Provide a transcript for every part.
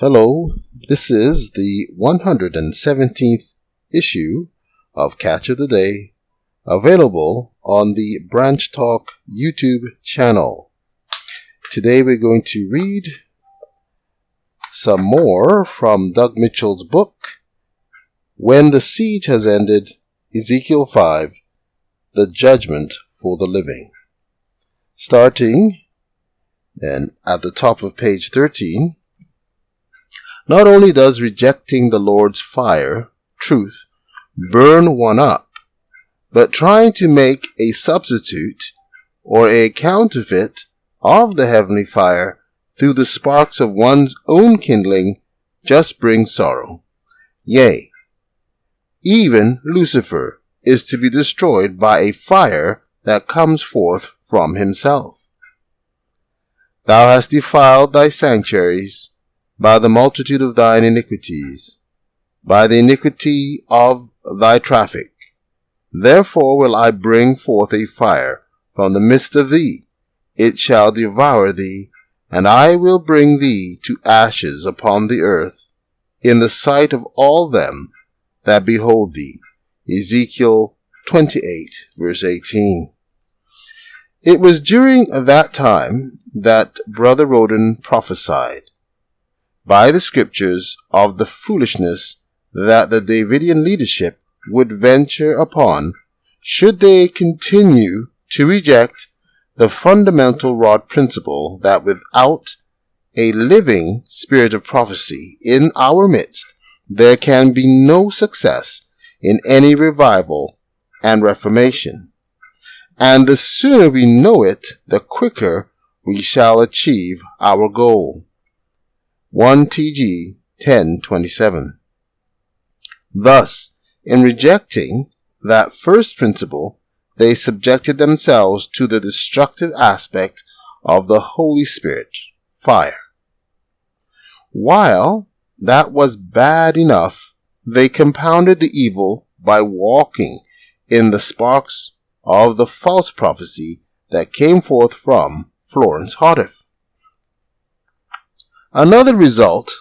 Hello, this is the 117th issue of Catch of the Day, available on the Branch Talk YouTube channel. Today we're going to read some more from Doug Mitchell's book, When the Siege Has Ended, Ezekiel 5, The Judgment for the Living. Starting and at the top of page 13, not only does rejecting the Lord's fire, truth, burn one up, but trying to make a substitute or a counterfeit of the heavenly fire through the sparks of one's own kindling just brings sorrow. Yea, even Lucifer is to be destroyed by a fire that comes forth from himself. Thou hast defiled thy sanctuaries by the multitude of thine iniquities, by the iniquity of thy traffic. Therefore will I bring forth a fire from the midst of thee, it shall devour thee, and I will bring thee to ashes upon the earth, in the sight of all them that behold thee. Ezekiel 28, verse 18. It was during that time that Brother Roden prophesied by the scriptures of the foolishness that the Davidian leadership would venture upon should they continue to reject the fundamental rod principle that without a living spirit of prophecy in our midst, there can be no success in any revival and reformation. And the sooner we know it, the quicker we shall achieve our goal. 1 TG 10:27. Thus, in rejecting that first principle, they subjected themselves to the destructive aspect of the Holy Spirit, fire. While that was bad enough, they compounded the evil by walking in the sparks of the false prophecy that came forth from Florence Houteff. Another result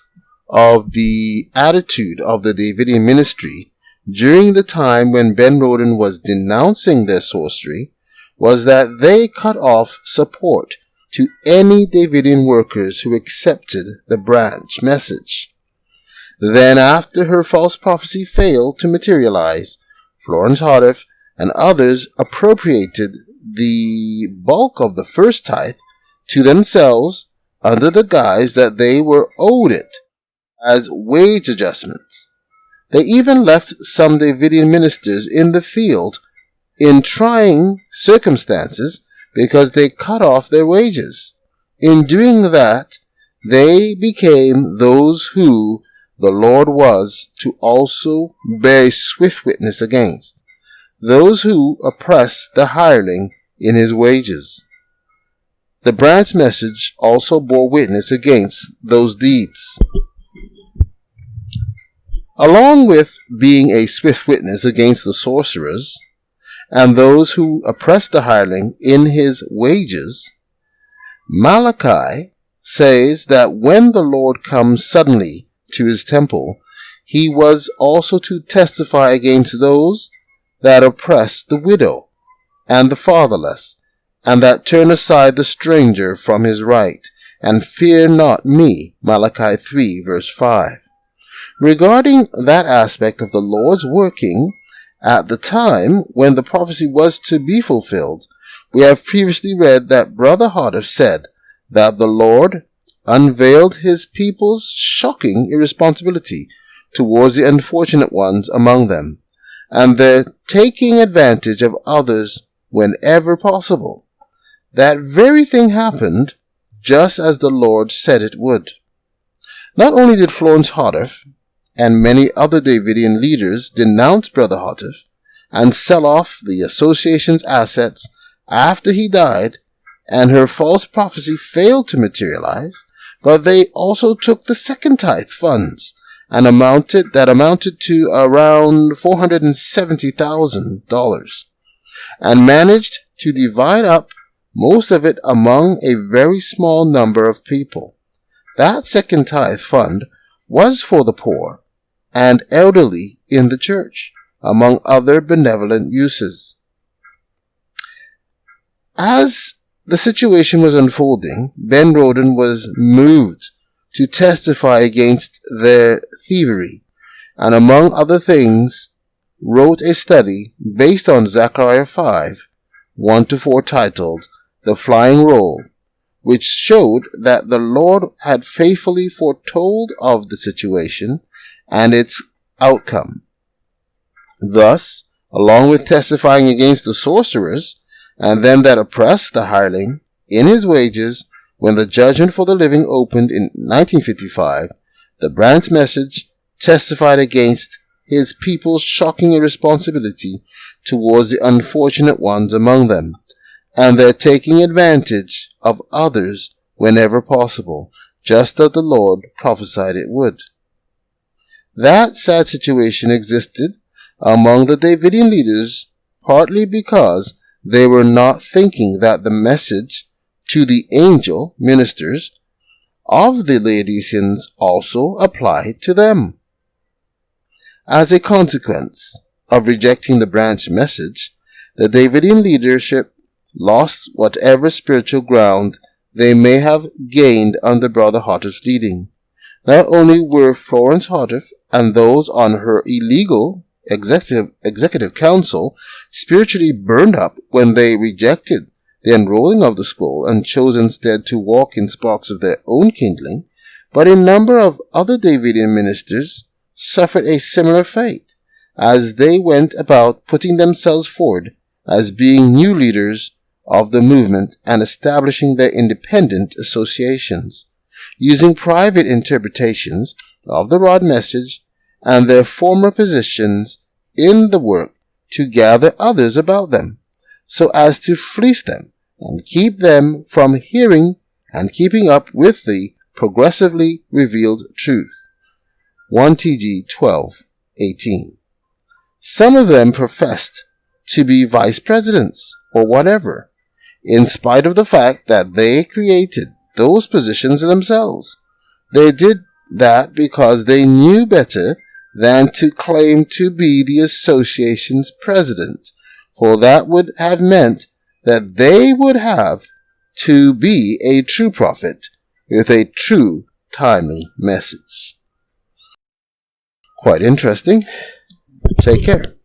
of the attitude of the Davidian ministry during the time when Ben Roden was denouncing their sorcery was that they cut off support to any Davidian workers who accepted the branch message. Then, after her false prophecy failed to materialize, Florence Houteff and others appropriated the bulk of the first tithe to themselves under the guise that they were owed it as wage adjustments. They even left some Davidian ministers in the field in trying circumstances because they cut off their wages. In doing that, they became those who the Lord was to also bear a swift witness against, those who oppress the hireling in his wages. The branch message also bore witness against those deeds. Along with being a swift witness against the sorcerers and those who oppressed the hireling in his wages, Malachi says that when the Lord comes suddenly to his temple, he was also to testify against those that oppress the widow and the fatherless, and that turn aside the stranger from his right, and fear not me. Malachi 3, verse 5. Regarding that aspect of the Lord's working at the time when the prophecy was to be fulfilled, we have previously read that Brother Houteff said that the Lord unveiled his people's shocking irresponsibility towards the unfortunate ones among them, and their taking advantage of others whenever possible. That very thing happened just as the Lord said it would. Not only did Florence Houteff and many other Davidian leaders denounce Brother Houteff and sell off the association's assets after he died and her false prophecy failed to materialize, but they also took the second tithe funds and amounted to around $470,000 and managed to divide up most of it among a very small number of people. That second tithe fund was for the poor and elderly in the church, among other benevolent uses. As the situation was unfolding, Ben Roden was moved to testify against their thievery, and among other things, wrote a study based on Zechariah 5, 1-4 titled The Flying Roll, which showed that the Lord had faithfully foretold of the situation and its outcome. Thus, along with testifying against the sorcerers and them that oppressed the hireling in his wages, when the Judgment for the Living opened in 1955, the Branch message testified against his people's shocking irresponsibility towards the unfortunate ones among them, and their taking advantage of others whenever possible, just as the Lord prophesied it would. That sad situation existed among the Davidian leaders partly because they were not thinking that the message to the angel ministers of the Laodiceans also applied to them. As a consequence of rejecting the Branch message, the Davidian leadership lost whatever spiritual ground they may have gained under Brother Houghton's leading. Not only were Florence Houghton and those on her illegal executive council spiritually burned up when they rejected the unrolling of the scroll and chose instead to walk in sparks of their own kindling, but a number of other Davidian ministers suffered a similar fate as they went about putting themselves forward as being new leaders of the movement and establishing their independent associations, using private interpretations of the Rod message and their former positions in the work to gather others about them, so as to fleece them and keep them from hearing and keeping up with the progressively revealed truth. 1 TG 12:18. Some of them professed to be vice presidents or whatever, in spite of the fact that they created those positions themselves. They did that because they knew better than to claim to be the association's president, for that would have meant that they would have to be a true prophet with a true, timely message. Quite interesting. Take care.